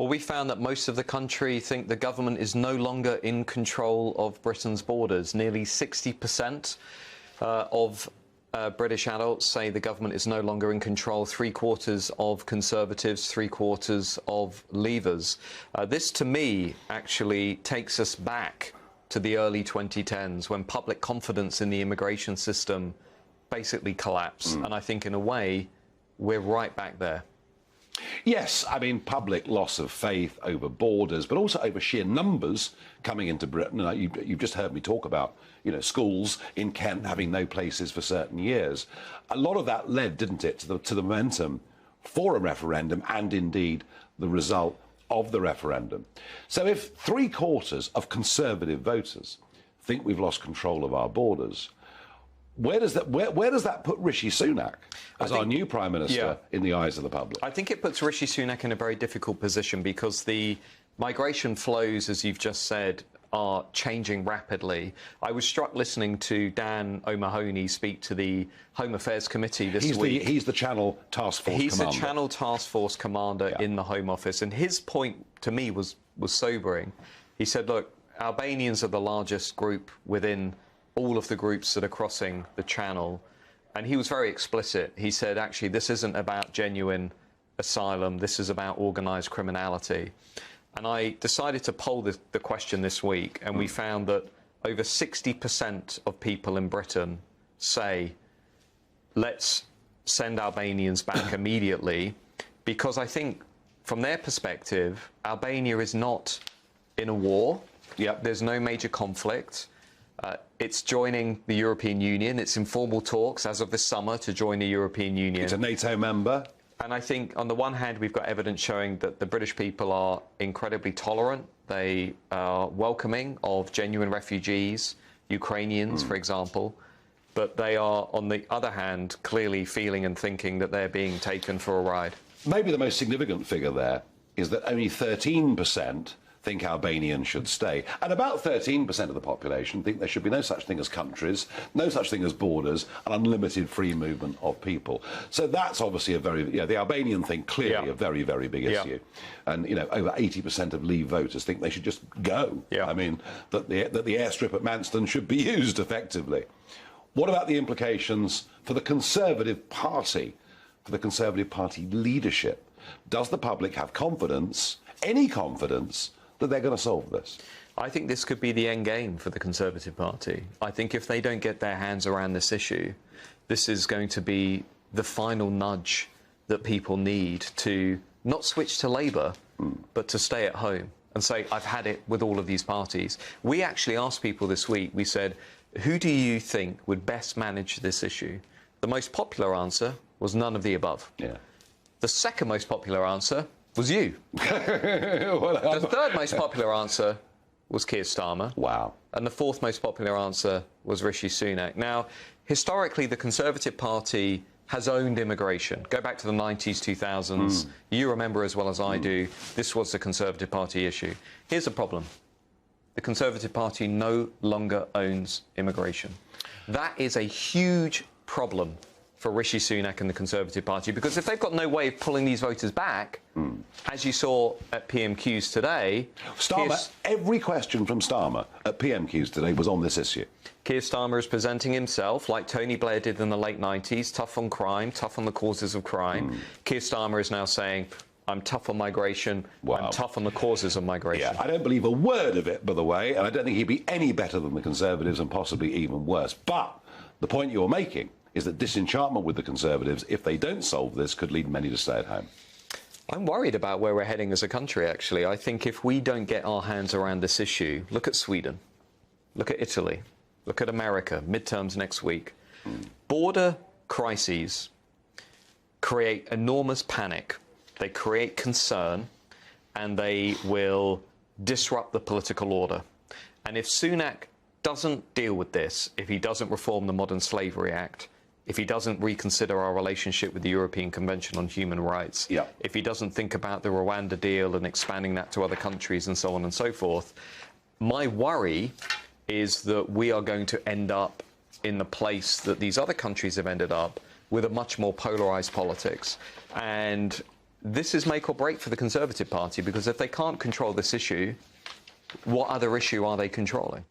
Well, we found that most of the country think the government is no longer in control of Britain's borders. Nearly 60% of British adults say the government is no longer in control. 3/4 of Conservatives, 3/4 of Leavers. This, to me, actually takes us back to the early 2010s when public confidence in the immigration system basically collapsed. And I think, in a way, we're right back there. Yes, I mean, public loss of faith over borders, but also over sheer numbers coming into Britain. You've just heard me talk about, schools in Kent having no places for certain years. A lot of that led, didn't it, to the momentum for a referendum and, indeed, the result of the referendum. So if 3/4 of Conservative voters think we've lost control of our borders, where does that put Rishi Sunak as our new Prime Minister in the eyes of the public? I think it puts Rishi Sunak in a very difficult position because the migration flows, as you've just said, are changing rapidly. I was struck listening to Dan O'Mahony speak to the Home Affairs Committee this week. He's the Channel Task Force He's Commander. the Channel Task Force Commander in the Home Office. And his point to me was sobering. He said, look, Albanians are the largest group within all of the groups that are crossing the channel. And he was very explicit. He said, actually, this isn't about genuine asylum. This is about organised criminality. And I decided to poll the question this week, and we found that over 60% of people in Britain say, let's send Albanians back immediately, because I think, from their perspective, Albania is not in a war. There's no major conflict. It's joining the European Union. It's in formal talks as of this summer to join the European Union. It's a NATO member. And I think, on the one hand, we've got evidence showing that the British people are incredibly tolerant. They are welcoming of genuine refugees, Ukrainians, for example. But they are, on the other hand, clearly feeling and thinking that they're being taken for a ride. Maybe the most significant figure there is that only 13% think Albanians should stay. And about 13% of the population think there should be no such thing as countries, no such thing as borders, and unlimited free movement of people. So that's obviously the Albanian thing, clearly a very, very big issue. And, over 80% of Leave voters think they should just go. I mean, that the airstrip at Manston should be used effectively. What about the implications for the Conservative Party, for the Conservative Party leadership? Does the public have confidence, any confidence, that they're going to solve this? I think this could be the end game for the Conservative Party. I think if they don't get their hands around this issue, this is going to be the final nudge that people need to not switch to Labour, but to stay at home and say, I've had it with all of these parties. We actually asked people this week, we said, who do you think would best manage this issue? The most popular answer was none of the above. The second most popular answer was you. The third most popular answer was Keir Starmer. Wow. And the fourth most popular answer was Rishi Sunak. Now, historically, the Conservative Party has owned immigration. Go back to the 90s, 2000s. You remember as well as I do, this was the Conservative Party issue. Here's the problem. The Conservative Party no longer owns immigration. That is a huge problem for Rishi Sunak and the Conservative Party, because if they've got no way of pulling these voters back, as you saw at PMQs today... Every question from Starmer at PMQs today was on this issue. Keir Starmer is presenting himself, like Tony Blair did in the late 90s, tough on crime, tough on the causes of crime. Keir Starmer is now saying, I'm tough on migration, I'm tough on the causes of migration. I don't believe a word of it, by the way, and I don't think he'd be any better than the Conservatives and possibly even worse. But the point you're making is that disenchantment with the Conservatives, if they don't solve this, could lead many to stay at home. I'm worried about where we're heading as a country, actually. I think if we don't get our hands around this issue, look at Sweden, look at Italy, look at America, midterms next week. Border crises create enormous panic, they create concern, and they will disrupt the political order. And if Sunak doesn't deal with this, if he doesn't reform the Modern Slavery Act, if he doesn't reconsider our relationship with the European Convention on Human Rights, if he doesn't think about the Rwanda deal and expanding that to other countries and so on and so forth, my worry is that we are going to end up in the place that these other countries have ended up, with a much more polarised politics. And this is make or break for the Conservative Party, because if they can't control this issue, what other issue are they controlling?